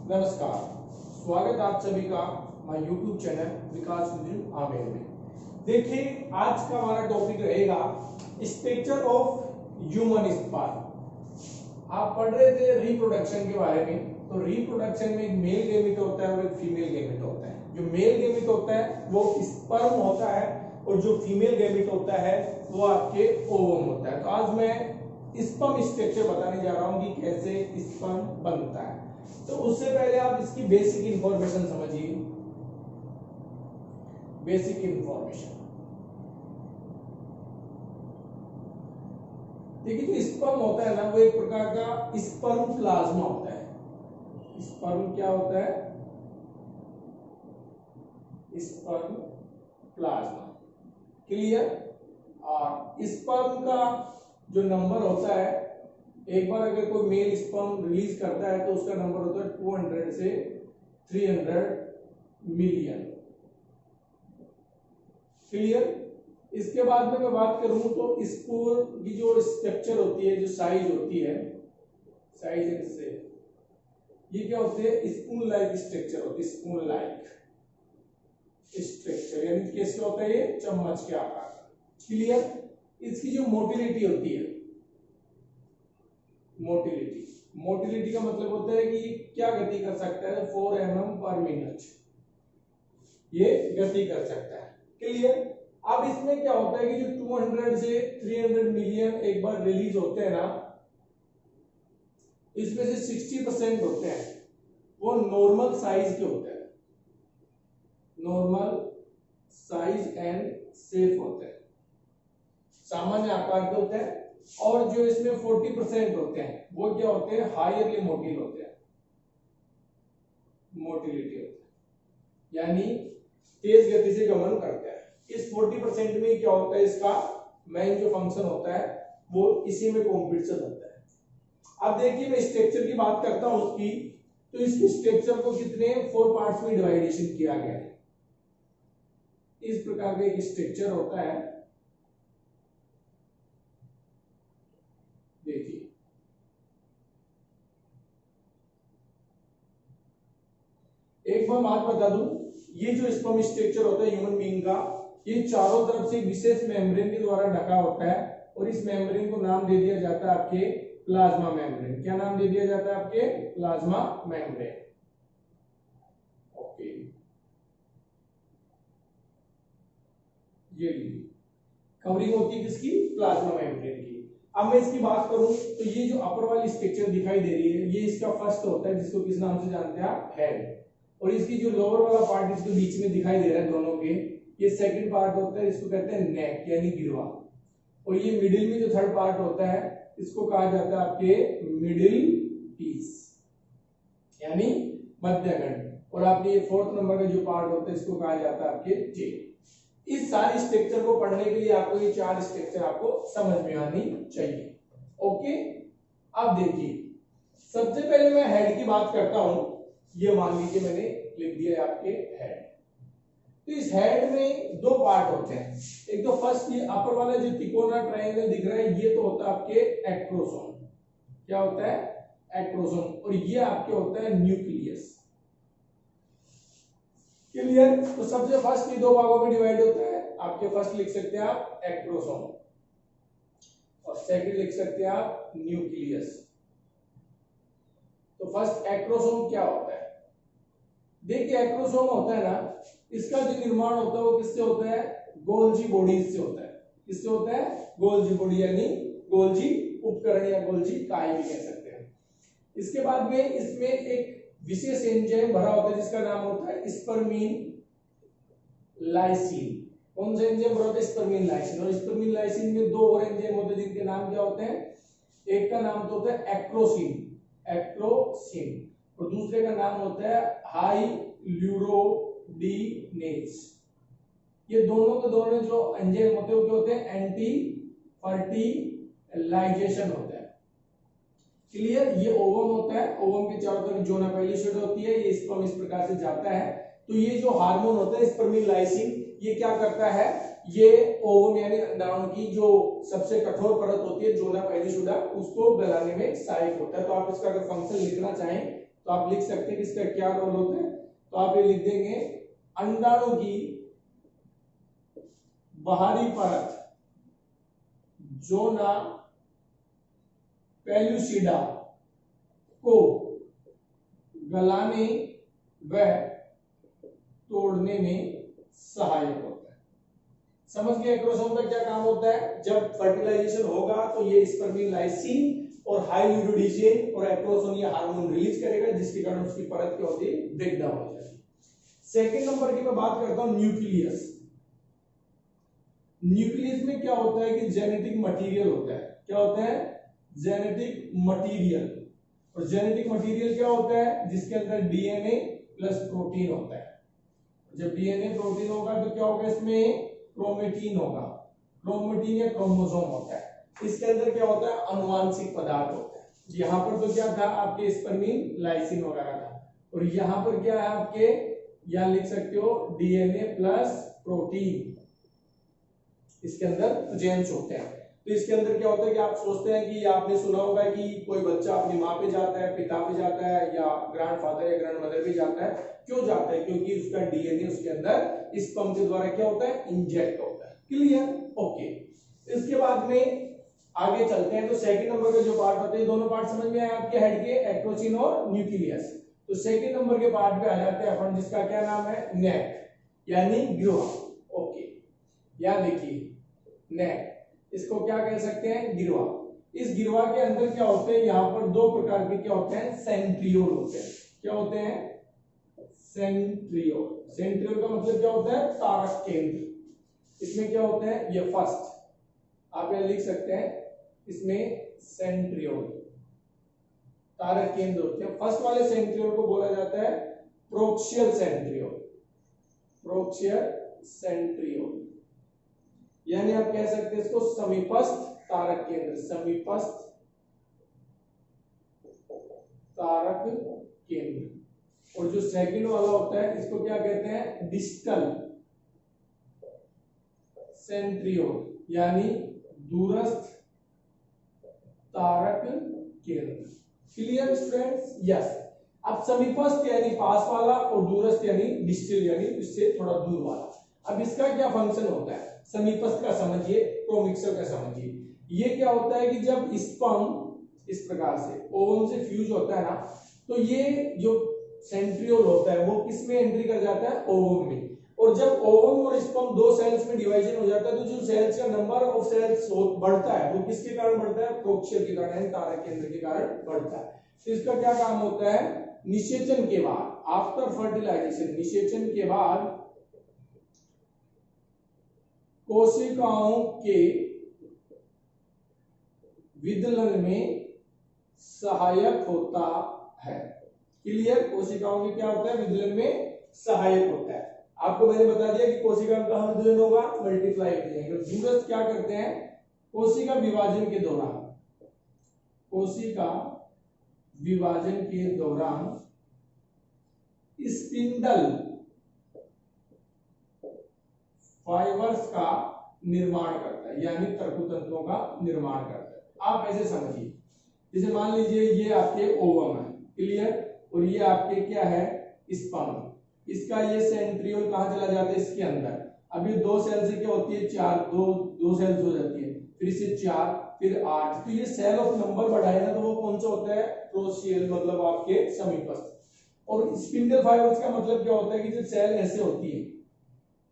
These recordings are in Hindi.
नमस्कार, स्वागत आप सभी का हमारे YouTube चैनल विकास विजन आमेर में। देखिए, आज का हमारा टॉपिक रहेगा स्ट्रक्चर ऑफ ह्यूमन स्पर्म। आप पढ़ रहे थे रिप्रोडक्शन के बारे में, तो रिप्रोडक्शन में एक मेल गेमेट होता है और एक फीमेल गेमेट होता है। जो मेल गेमेट होता है वो स्पर्म होता है और जो फीमेल गेमेट होता है वो आपके ओवम होता है। तो आज मैं स्पर्म स्ट्रक्चर बताने जा रहा हूं कि कैसे स्पर्म बनता है। तो उससे पहले आप इसकी बेसिक इंफॉर्मेशन समझिए। बेसिक इंफॉर्मेशन देखिए, जो स्पर्म होता है ना, वो एक प्रकार का स्पर्म प्लाज्मा होता है। स्पर्म क्या होता है? Sperm plasma. क्लियर? और स्पर्म का जो नंबर होता है, एक बार अगर कोई मेल स्पर्म रिलीज करता है तो उसका नंबर होता है 200 से 300 मिलियन। क्लियर? इसके बाद में मैं बात करूं तो स्पून की जो स्ट्रक्चर होती है, जो साइज होती है, साइज एंड शेप, ये क्या होते हैं? स्पून लाइक स्ट्रक्चर होती है। स्पून लाइक स्ट्रक्चर यानी कैसे होता है? ये चम्मच के आकार का। क्लियर? इसकी जो मोटिलिटी होती है, मोटिलिटी का मतलब होता है कि क्या गति कर सकता है? 4 mm पर मिनट ये गति कर सकता है। क्लियर? अब इसमें क्या होता है कि जो 200 से 300 मिलियन एक बार रिलीज होते हैं ना, इसमें से 60% होते हैं वो नॉर्मल साइज के होते हैं। नॉर्मल साइज एंड शेप होते हैं, सामान्य आकार के होते हैं। और जो इसमें 40% होते हैं वो क्या होते हैं? हायरली मोटिल होते हैं, मोटिलिटी होते हैं, यानी तेज गति से गमन करते हैं। इस 40% में क्या होता है? इसका मेन जो फंक्शन होता है वो इसी में कॉम्पिटिशन होता है। अब देखिए, मैं स्ट्रक्चर की बात करता हूं उसकी, तो इसकी स्ट्रक्चर को कितने 4 पार्ट्स में डिवाइडेशन किया गया है। इस प्रकार का एक स्ट्रक्चर होता है। देखिए, एक बार बात बता दूं, ये जो स्पर्म स्ट्रक्चर होता है ह्यूमन बीइंग का, ये चारों तरफ से विशेष मेम्ब्रेन के द्वारा ढका होता है और इस मेम्ब्रेन को नाम दे दिया जाता है आपके प्लाज्मा मेम्ब्रेन। क्या नाम दे दिया जाता है? आपके प्लाज्मा मेम्ब्रेन। ओके, ये कवरिंग होती है किसकी? प्लाज्मा मेम्ब्रेन की। अब मैं इसकी बात करूं तो ये जो अपर वाली स्ट्रक्चर दिखाई दे रही है, ये इसका फर्स्ट होता है, जिसको किस नाम से जानते हैं आप? हेड। और इसकी जो लोअर वाला पार्ट इसके बीच में दिखाई दे रहा है दोनों के, ये सेकंड पार्ट होता है, इसको कहते हैं नेक यानी गिरवा। और ये मिडिल में जो थर्ड पार्ट होता है, इसको कहा जाता है आपके मिडिल पीस यानी मध्यगंड। और आपके ये फोर्थ नंबर का जो पार्ट होता है, इसको कहा जाता है आपके टेल। इस सारी स्ट्रक्चर को पढ़ने के लिए आपको ये 4 स्ट्रक्चर आपको समझ में आनी चाहिए। ओके, अब देखिए, सबसे पहले मैं हेड की बात करता हूं। ये मान लीजिए मैंने लिख दिया है आपके हेड। तो इस हेड में 2 पार्ट होते हैं। एक तो फर्स्ट, ये अपर वाला जो तिकोना ट्रायंगल दिख रहा है, ये तो होता है आपके एक्रोसोम। क्या होता है? एक्रोसोम। और ये आपके होता है न्यूक्लियस। क्लियर? तो सबसे फर्स्ट ये 2 भागों में डिवाइड होता है। आपके फर्स्ट लिख सकते हैं आप एक्रोसोम और सेकंड लिख सकते हैं आप न्यूक्लियस। तो फर्स्ट एक्रोसोम क्या होता है? देखिए, एक्रोसोम होता है ना, इसका जो निर्माण होता है वो किससे होता है? गोल्जी बॉडी से होता है। किससे होता है? गोल्जी बॉडी यानी गोल्जी उपकरण या गोल्जी काय भी कह सकते हैं। इसके बाद में इसमें एक विशेष एंजाइम भरा होता है जिसका नाम होता है स्पर्मीन लाइसिन। कौन सा एंजाइम भरा होता है? Spermine lysine. और स्पर्मीन लाइसिन में 2 और एंजाइम होते हैं जिनके नाम क्या होते हैं? एक का नाम तो होता है एक्रोसिन, एक्रोसिन, और दूसरे का नाम होता है हाइल्यूरोडिनेज। ये दोनों के दोनों जो एंजाइम होते हैं वो क्या होते हैं? एंटी फर्टिलाइजेशन होता है। क्लियर? ये ओवम होता है, ओवम के चारों तरफ जोना पेलिशेड होती है, ये स्पर्म इस प्रकार से जाता है। तो ये जो हार्मोन होता है स्पर्मीन लाइसिन, ये क्या करता है? ये ओवम यानी अंडाणु की जो सबसे कठोर परत होती है जोना पेलिशेड, उसको गलाने में सहायक होता है। तो आप इसका अगर फंक्शन लिखना चाहें तो आप लिख सकते हैं कि इसका क्या रोल होता है। तो आप ये लिख देंगे अंडाणु की बाहरी परत जोना पेलुसिडा को गलाने व तोड़ने में सहायक होता है। समझ गए एक्रोसोम का क्या काम होता है। जब फर्टिलाइजेशन होगा तो ये स्पर्मिन लाइसिन और हाई ल्यूडिजिन और एक्रोसोम ये हार्मोन रिलीज करेगा, जिसके कारण उसकी परत क्या होती है, ब्रेक डाउन हो जाती है। सेकेंड नंबर की मैं बात करता हूं न्यूक्लियस। न्यूक्लियस में क्या होता है कि जेनेटिक मटेरियल होता है। क्या होता है, जेनेटिक मटेरियल। और जेनेटिक मटेरियल क्या होता है, जिसके अंदर डीएनए प्लस प्रोटीन होता है। जब डीएनए प्रोटीन होगा तो क्या होगा, इसमें क्रोमेटिन होगा। क्रोमेटिन या क्रोमोसोम होता है। इसके अंदर क्या होता है, अनुवांशिक पदार्थ होता है। यहाँ पर तो क्या था आपके स्पर्मिन लाइसिन वगैरह था, और यहाँ पर क्या है आपके, यहाँ लिख सकते हो डीएनए प्लस प्रोटीन इसके अंदर जेन्स होते हैं। तो इसके अंदर क्या होता है कि आप सोचते हैं कि आपने सुना होगा कि कोई बच्चा अपनी माँ पे जाता है, पिता पे जाता है, या ग्रैंडफादर या ग्रैंडमदर पे जाता है। क्यों जाता है, क्योंकि उसका डीएनए उसके अंदर इस पंप के द्वारा क्या होता है, इंजेक्ट होता है। Clear, okay. इसके बाद में आगे चलते हैं। तो सेकंड नंबर का जो पार्ट होता है, दोनों पार्ट समझ में आए आपके हेड के, एक्टोचिन और न्यूक्लियस। तो सेकंड नंबर के पार्ट पे आ जाते हैं अपन, जिसका क्या नाम है, नेक यानी गिरवा। ओके, याद देखिए नेक, इसको क्या कह सकते हैं, गिरवा। इस गिरवा के अंदर क्या होते हैं, यहाँ पर दो प्रकार के क्या होते हैं, सेंट्रियोल होते हैं। क्या होते हैं, सेंट्रियोल। सेंट्रियोल का मतलब क्या होता है, तारक केंद्र। इसमें क्या होते हैं, ये फर्स्ट आप यहां लिख सकते हैं, इसमें सेंट्रियोल तारक केंद्र होते हैं। फर्स्ट वाले सेंट्रियोल को बोला जाता है प्रोक्सियल सेंट्रियोल। प्रोक्सियल सेंट्रियोल यानी आप कह सकते हैं इसको समीपस्थ तारक केंद्र। समीपस्थ तारक केंद्र। और जो सेकंड वाला होता है इसको क्या कहते हैं, डिस्टल सेंट्रियोल यानी दूरस्थ तारक केंद्र। Clear students, yes. अब समीपस्थ यानी पास वाला और दूरस्थ यानी डिस्टल यानी इससे थोड़ा दूर वाला। अब इसका क्या फंक्शन होता है, समीपस्थ का समझिए, प्रोमिक्सर का समझिए। ये क्या होता है कि जब स्पर्म इस प्रकार से ओवम से फ्यूज होता है ना, तो ये जो सेंट्रियोल होता है वो किस में एंट्री कर जाता है, ओवम में। और जब ओवम और स्पर्म दो सेल्स में डिवाइजन हो जाता है, तो जो सेल्स का नंबर ऑफ सेल्स बढ़ता है वो किसके कारण बढ़ता है, प्रोक्सियल के कारण, तारक केंद्र के कारण बढ़ता है। तो इसका क्या काम होता है, निषेचन के बाद, आफ्टर फर्टिलाइजेशन, निषेचन के बाद कोशिकाओं के विदलन में सहायक होता है। क्लियर, कोशिकाओं के क्या होता है, विदलन में सहायक होता है। आपको मैंने बता दिया कि कोशिका में कहां विदलन होगा, मल्टीप्लाई हो जाएगा। दूरस्थ क्या करते हैं, कोशिका विभाजन के दौरान, कोशिका विभाजन के दौरान स्पिंडल फाइबर्स का निर्माण करता है, यानी तंतुओं का निर्माण करता है। आप ऐसे समझिए, जैसे मान लीजिए ये आपके ओवम है, क्लियर, और ये आपके क्या है, स्पर्म। इसका ये सेंट्रियोल कहां चला जाता है, इसके अंदर। अभी दो सेल से क्या होती है, चार, दो सेल्स हो जाती है, फिर इससे 4, फिर 8। तो ये सेल ऑफ नंबर बढ़ाए ना, तो वो कौन सा होता है, प्रोसियल, मतलब आपके समीपस्थ। और स्पिंडल फाइबर्स का मतलब क्या होता है कि जब सेल ऐसे होती है,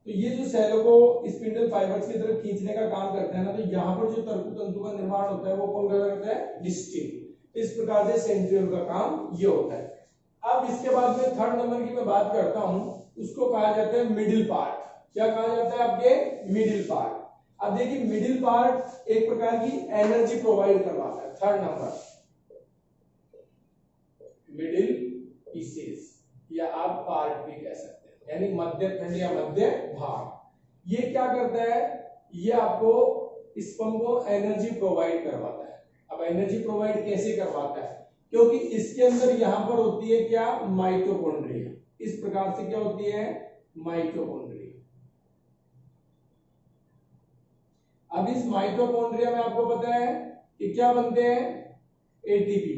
तो ये जो सेलों को स्पिंडल फाइबर्स की तरफ खींचने का काम करते हैं ना, तो यहाँ पर जो तंतु का निर्माण होता है वो कौन करता है, डिस्टिल। इस प्रकार से सेंट्रियोल का काम ये होता है। अब इसके बाद में थर्ड नंबर की मैं बात करता हूं, उसको कहा जाता है मिडिल पार्ट। क्या कहा जाता है आपके, मिडिल पार्ट। अब देखिए मिडिल पार्ट एक प्रकार की एनर्जी प्रोवाइड करवाता है। थर्ड नंबर मिडिल पीसेस, या आप पार्ट भी कह सकते हैं, यानी मध्य खंड या मध्य भाग। ये क्या करता है, ये आपको स्पर्म को एनर्जी प्रोवाइड करवाता है। अब एनर्जी प्रोवाइड कैसे करवाता है, क्योंकि इसके अंदर यहां पर होती है क्या, माइटोकॉन्ड्रिया। इस प्रकार से क्या होती है, माइटोकॉन्ड्रिया। अब इस माइटोकॉन्ड्रिया में आपको पता है कि क्या बनते हैं, एटीपी।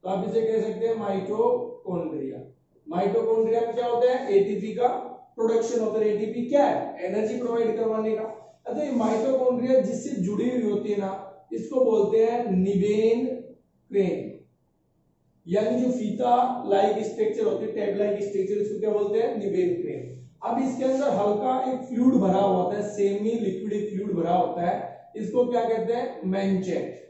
तो आप इसे कह सकते हैं माइटोकॉन्ड्रिया। माइटोकॉन्ड्रिया में क्या होता है, एटीपी का प्रोडक्शन होता है। एटीपी क्या है, एनर्जी प्रोवाइड करवाने का। तो ये माइटोकॉन्ड्रिया जिससे जुड़ी हुई होती है ना, इसको बोलते हैं निवेन क्रेन, यानी जो फीता लाइक स्ट्रक्चर होती है, टैब लाइक स्ट्रक्चर, इसको क्या बोलते हैं, निवेन क्रेन। अब इसके अंदर हल्का एक फ्लूइड भरा हुआ होता है, सेमी लिक्विड फ्लूइड भरा होता है, इसको क्या कहते हैं, मैनचेट।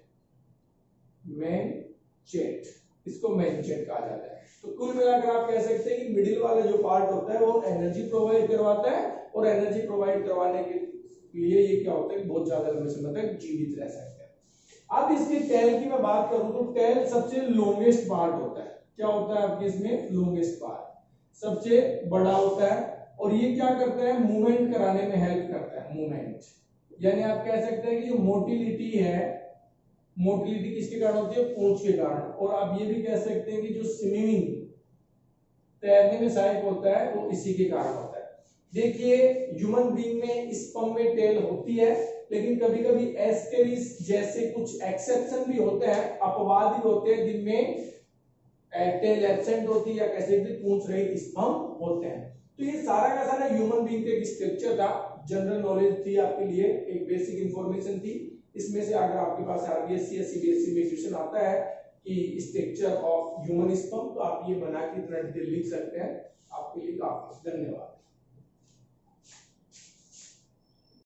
मैनचेट, इसको मैनचेट कहा जाता है। तो कुल मिलाकर आप कह सकते हैं कि मिडिल वाला जो पार्ट होता है वो एनर्जी प्रोवाइड करवाता है, और एनर्जी प्रोवाइड करवाने के लिए ये क्या होता है, बहुत ज्यादा लंबे समय तक जीवित रह सकते हैं। अब इसके टेल की मैं बात करूं तो टेल सबसे लॉन्गेस्ट पार्ट होता है। क्या होता है आपके इसमें, लॉन्गेस्ट पार्ट सबसे बड़ा होता है, और ये क्या करता है, मूवमेंट कराने में हेल्प करता है, मूवमेंट। यानी आप कह सकते हैं कि जो मोटिलिटी है, मोटिलिटी किसके कारण होती है, पूंछ के कारण। और आप ये भी कह सकते हैं कि जो स्विमिंग, तैरने में सहायक होता है, वो इसी के कारण होता है। देखिए ह्यूमन बीइंग में स्पर्म में टेल होती है, लेकिन कभी कभी एस्केरिस जैसे कुछ एक्सेप्शन भी होते हैं, अपवाद भी होते हैं, जिनमें टेल एब्सेंट होती है या कैसे भी पूंछ रहित स्पर्म होते हैं। तो ये सारा का सारा ह्यूमन बीइंग का एक स्ट्रक्चर था, जनरल नॉलेज थी आपके लिए, एक बेसिक इंफॉर्मेशन थी। इसमें से अगर आपके पास आरबीएससी या सीबीएसई में क्वेश्चन आता है कि स्ट्रक्चर ऑफ ह्यूमन स्पर्म, तो आप ये बना के इतना डिटेल लिख सकते हैं। आपके लिए काफी धन्यवाद।